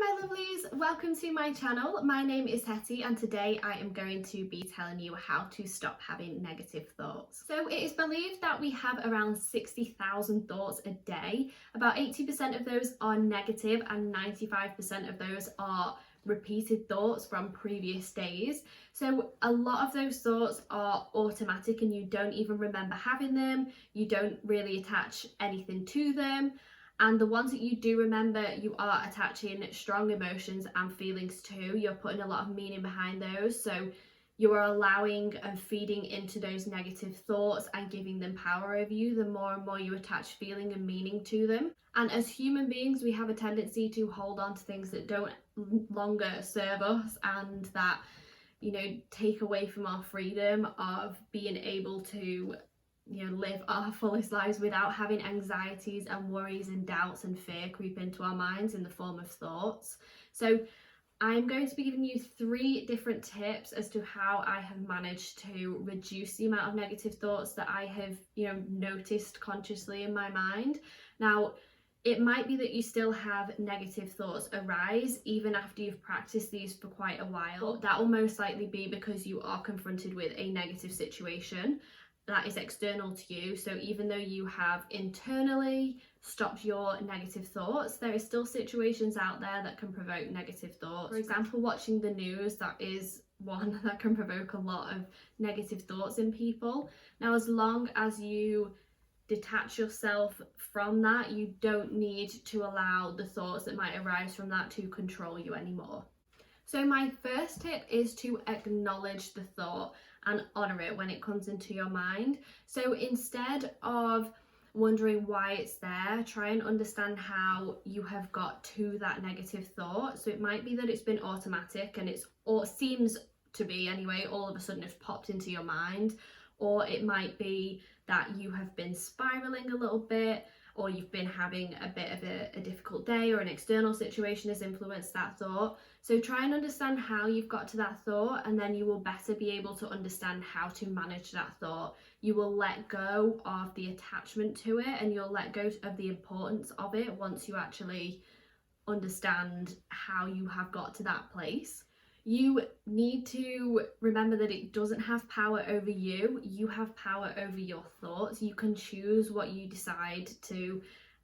Hi my lovelies, welcome to my channel. My name is Hetty and today I am going to be telling you how to stop having negative thoughts. So it is believed that we have around 60,000 thoughts a day. About 80% of those are negative and 95% of those are repeated thoughts from previous days. So a lot of those thoughts are automatic and you don't even remember having them. You don't really attach anything to them. And the ones that you do remember, you are attaching strong emotions and feelings to. You're putting a lot of meaning behind those. So you are allowing and feeding into those negative thoughts and giving them power over you the more and more you attach feeling and meaning to them. And as human beings, we have a tendency to hold on to things that don't longer serve us and that, take away from our freedom of being able to live our fullest lives without having anxieties and worries and doubts and fear creep into our minds in the form of thoughts. So I'm going to be giving you 3 different tips as to how I have managed to reduce the amount of negative thoughts that I have, noticed consciously in my mind. Now, it might be that you still have negative thoughts arise even after you've practiced these for quite a while. That will most likely be because you are confronted with a negative situation that is external to you. So even though you have internally stopped your negative thoughts, there are still situations out there that can provoke negative thoughts. For example, watching the news, that is one that can provoke a lot of negative thoughts in people. Now, as long as you detach yourself from that, you don't need to allow the thoughts that might arise from that to control you anymore. So my first tip is to acknowledge the thought and honour it when it comes into your mind. So instead of wondering why it's there, try and understand how you have got to that negative thought. So it might be that it's been automatic and or seems to be anyway, all of a sudden it's popped into your mind. Or it might be that you have been spiralling a little bit, or you've been having a bit of a difficult day, or an external situation has influenced that thought. So try and understand how you've got to that thought, and then you will better be able to understand how to manage that thought. You will let go of the attachment to it, and you'll let go of the importance of it once you actually understand how you have got to that place. You need to remember that it doesn't have power over you. You have power over your thoughts. You can choose what you decide to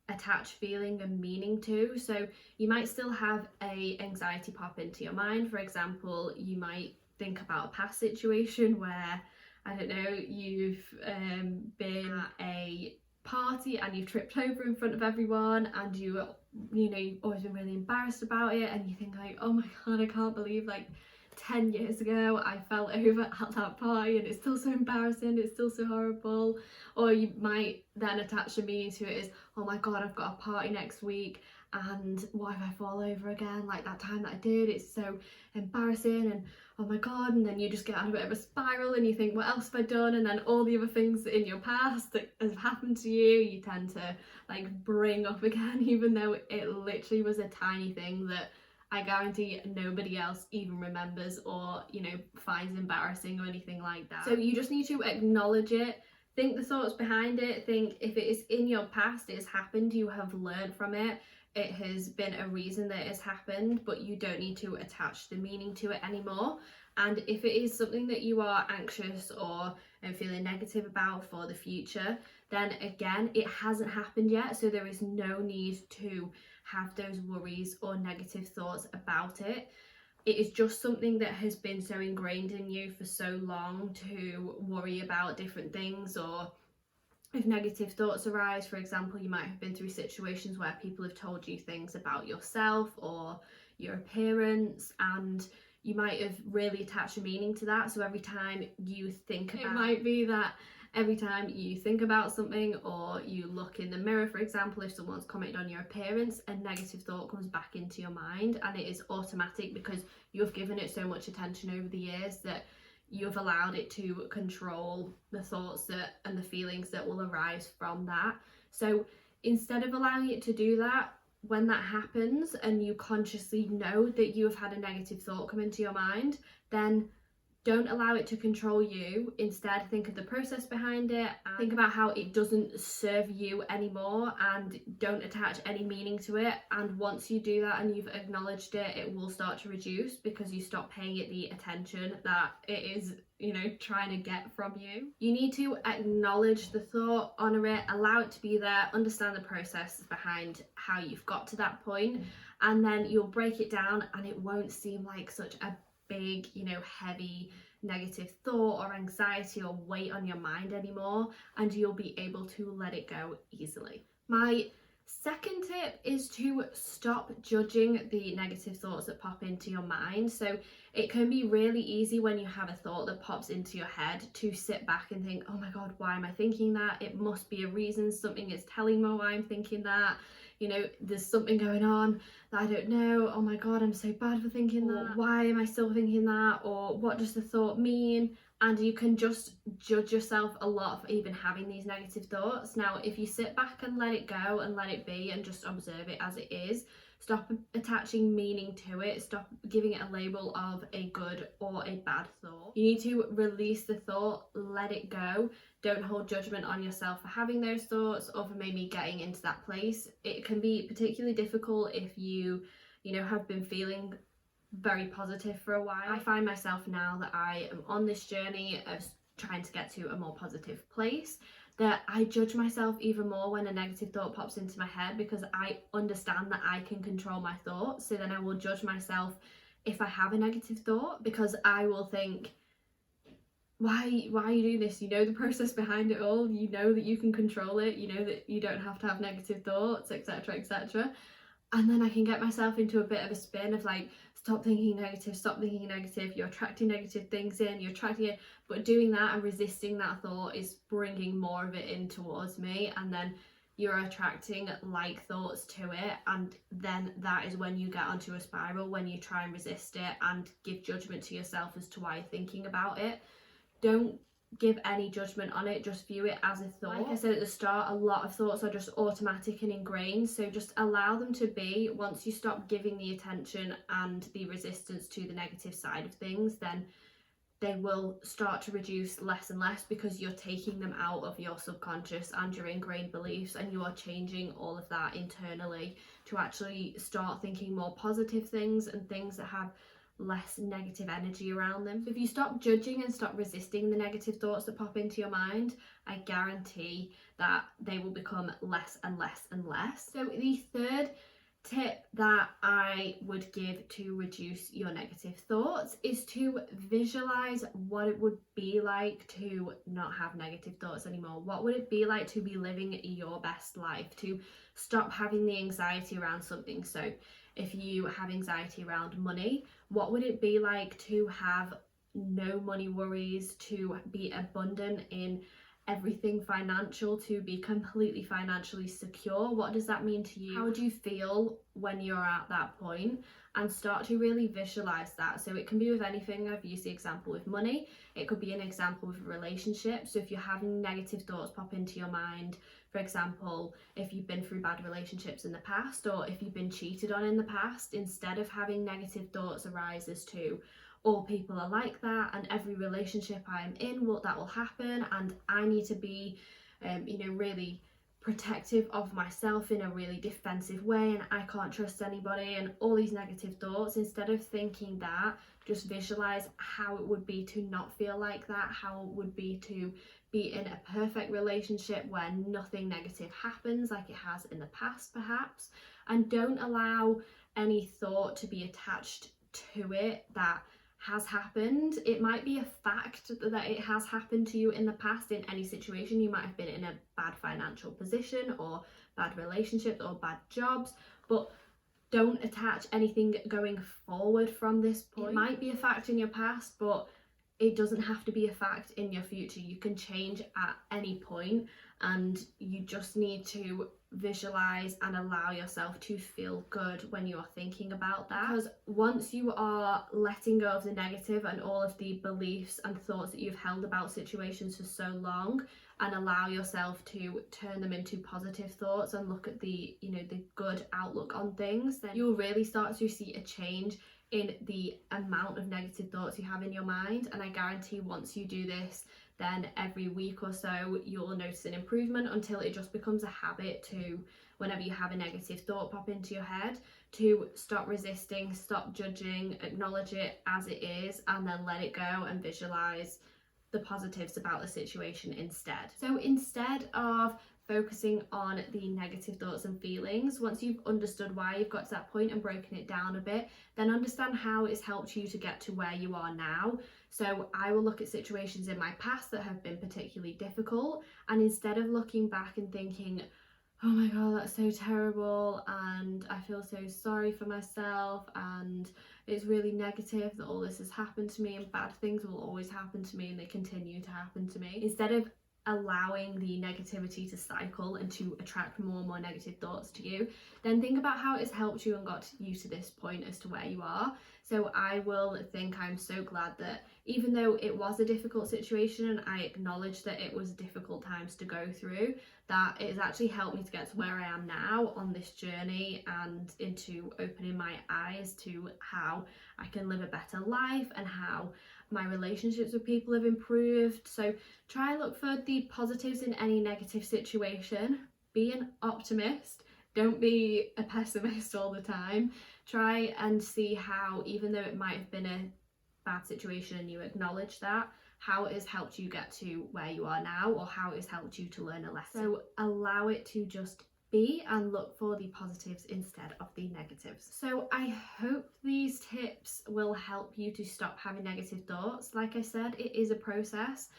attach feeling and meaning to. So you might still have a anxiety pop into your mind. For example, you might think about a past situation where, I don't know, you've been at a party and you've tripped over in front of everyone, and you've always been really embarrassed about it, and you think like, oh my god, I can't believe 10 years ago I fell over at that party and it's still so embarrassing, it's still so horrible. Or you might then attach a meaning to it as, oh my god, I've got a party next week and what if I fall over again like that time that I did, it's so embarrassing and oh my god. And then you just get on a bit of a spiral and you think, what else have I done? And then all the other things in your past that have happened to you tend to bring up again, even though it literally was a tiny thing that I guarantee nobody else even remembers or finds embarrassing or anything like that. So you just need to acknowledge it, think the thoughts behind it, think if it is in your past, it has happened, you have learned from it, it has been a reason that it has happened, but you don't need to attach the meaning to it anymore. And if it is something that you are anxious or feeling negative about for the future, then again, it hasn't happened yet, so there is no need to have those worries or negative thoughts about it. It is just something that has been so ingrained in you for so long to worry about different things. Or if negative thoughts arise, for example, you might have been through situations where people have told you things about yourself or your appearance, and you might have really attached a meaning to that. So every time you think about it, might be that every time you think about something or you look in the mirror, for example, if someone's commented on your appearance, a negative thought comes back into your mind, and it is automatic because you've given it so much attention over the years that you've allowed it to control the thoughts and the feelings that will arise from that. So instead of allowing it to do that, when that happens and you consciously know that you have had a negative thought come into your mind, then Don't allow it to control you. Instead, think of the process behind it. And think about how it doesn't serve you anymore, and don't attach any meaning to it. And once you do that and you've acknowledged it, it will start to reduce because you stop paying it the attention that it is, trying to get from you. You need to acknowledge the thought, honor it, allow it to be there, understand the process behind how you've got to that point, and then you'll break it down and it won't seem like such a big, heavy negative thought or anxiety or weight on your mind anymore, and you'll be able to let it go easily. My second tip is to stop judging the negative thoughts that pop into your mind. So it can be really easy when you have a thought that pops into your head to sit back and think, oh my god, why am I thinking that? It must be a reason, something is telling me why I'm thinking that. There's something going on that I don't know. Oh my god, I'm so bad for thinking that. Why am I still thinking that? Or what does the thought mean? And you can just judge yourself a lot for even having these negative thoughts. Now, if you sit back and let it go and let it be and just observe it as it is, stop attaching meaning to it, stop giving it a label of a good or a bad thought. You need to release the thought, let it go. Don't hold judgment on yourself for having those thoughts or for maybe getting into that place. It can be particularly difficult if you have been feeling very positive for a while. I find myself now that I am on this journey of trying to get to a more positive place, that I judge myself even more when a negative thought pops into my head, because I understand that I can control my thoughts. So then I will judge myself if I have a negative thought, because I will think, why are you doing this? You know the process behind it all, you know that you can control it, you know that you don't have to have negative thoughts, etc, etc. And then I can get myself into a bit of a spin of like, stop thinking negative, you're attracting negative things in, you're attracting it. But doing that and resisting that thought is bringing more of it in towards me, and then you're attracting like thoughts to it, and then that is when you get onto a spiral, when you try and resist it and give judgment to yourself as to why you're thinking about it. Don't give any judgment on it, just view it as a thought. Like I said at the start, a lot of thoughts are just automatic and ingrained, so just allow them to be. Once you stop giving the attention and the resistance to the negative side of things, then they will start to reduce less and less, because you're taking them out of your subconscious and your ingrained beliefs, and you are changing all of that internally to actually start thinking more positive things and things that have less negative energy around them. So if you stop judging and stop resisting the negative thoughts that pop into your mind, I guarantee that they will become less and less and less. So the third tip that I would give to reduce your negative thoughts is to visualize what it would be like to not have negative thoughts anymore. What would it be like to be living your best life, to stop having the anxiety around something? So if you have anxiety around money, what would it be like to have no money worries, to be abundant in everything financial, to be completely financially secure? What does that mean to you? How would you feel when you're at that point? And start to really visualize that. So it can be with anything. I've used the example with money. It could be an example with a relationship. So if you're having negative thoughts pop into your mind, for example, if you've been through bad relationships in the past, or if you've been cheated on in the past, instead of having negative thoughts arise as to, all people are like that, and every relationship I'm in, that will happen, and I need to be really protective of myself in a really defensive way, and I can't trust anybody, and all these negative thoughts. Instead of thinking that, just visualize how it would be to not feel like that, how it would be to be in a perfect relationship where nothing negative happens like it has in the past perhaps, and don't allow any thought to be attached to it that has happened. It might be a fact that it has happened to you in the past in any situation. You might have been in a bad financial position, or bad relationships, or bad jobs, but don't attach anything going forward from this point. It might be a fact in your past, but it doesn't have to be a fact in your future. You can change at any point, and you just need to visualize and allow yourself to feel good when you're thinking about that, because once you are letting go of the negative and all of the beliefs and thoughts that you've held about situations for so long, and allow yourself to turn them into positive thoughts and look at the, you know, the good outlook on things, then you'll really start to see a change in the amount of negative thoughts you have in your mind. And I guarantee once you do this, then every week or so you'll notice an improvement, until it just becomes a habit to, whenever you have a negative thought pop into your head, to stop resisting, stop judging, acknowledge it as it is, and then let it go and visualize the positives about the situation instead. So instead of focusing on the negative thoughts and feelings, once you've understood why you've got to that point and broken it down a bit, then understand how it's helped you to get to where you are now. So I will look at situations in my past that have been particularly difficult, and instead of looking back and thinking, oh my god, that's so terrible and I feel so sorry for myself and it's really negative that all this has happened to me and bad things will always happen to me and they continue to happen to me, instead of allowing the negativity to cycle and to attract more and more negative thoughts to you, then think about how it's helped you and got you to this point as to where you are. So I will think I'm so glad that even though it was a difficult situation and I acknowledge that it was difficult times to go through, that it has actually helped me to get to where I am now on this journey and into opening my eyes to how I can live a better life and how my relationships with people have improved. So try and look for the positives in any negative situation. Be an optimist. Don't be a pessimist all the time. Try and see how, even though it might have been a bad situation and you acknowledge that, how it has helped you get to where you are now, or how it has helped you to learn a lesson. So allow it to just be and look for the positives instead of the negatives. So I hope these tips will help you to stop having negative thoughts. Like I said, it is a process.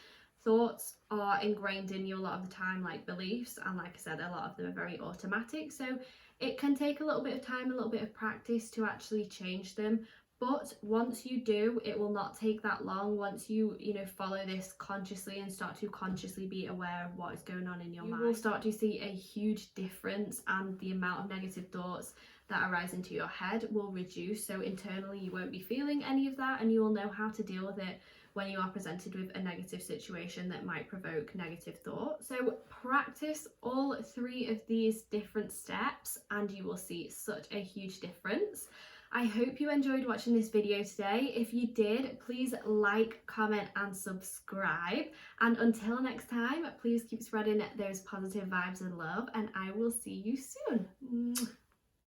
Thoughts are ingrained in you a lot of the time, like beliefs, and like I said, a lot of them are very automatic, so it can take a little bit of time, a little bit of practice to actually change them. But once you do, it will not take that long. Once you follow this consciously and start to consciously be aware of what is going on in your mind, you will start to see a huge difference, and the amount of negative thoughts that arise into your head will reduce. So internally you won't be feeling any of that, and you will know how to deal with it when you are presented with a negative situation that might provoke negative thought. So practice all 3 of these different steps and you will see such a huge difference. I hope you enjoyed watching this video today. If you did, please like, comment and subscribe. And until next time, please keep spreading those positive vibes and love, and I will see you soon.